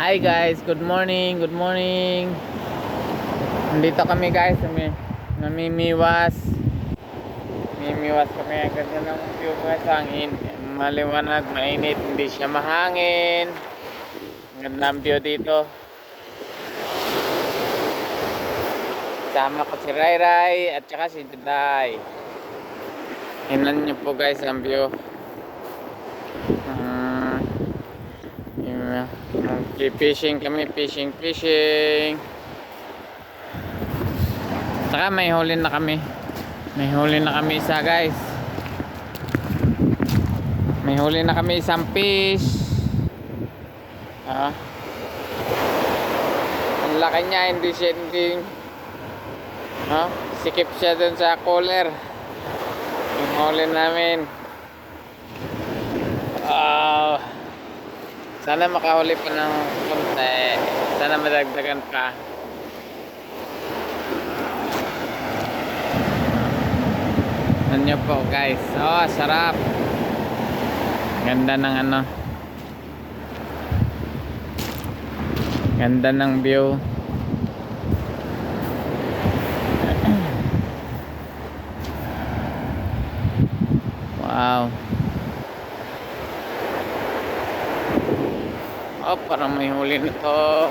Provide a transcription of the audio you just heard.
Hi guys, good morning, good morning. Nandito kami guys, namimiwas. Namimiwas kami, ang ganda ng view guys, hangin. Maliwanag, mainit, hindi siya mahangin. Ang ganda ng view dito. Sama ko si Rai Rai at saka si Juday. Tingnan niyo po guys ang view. Fishing kami, fishing. Saka may huli na kami. May huli na kami isa guys. May huli na kami isang fish. Ang laki niya, hindi sikip siya dun sa cooler. Yung huli namin. Sana makahuli pa ng konti. Sana madagdagan pa. Ano po guys. Sarap. Ganda ng Ganda ng view. Wow. Parang may huli na to.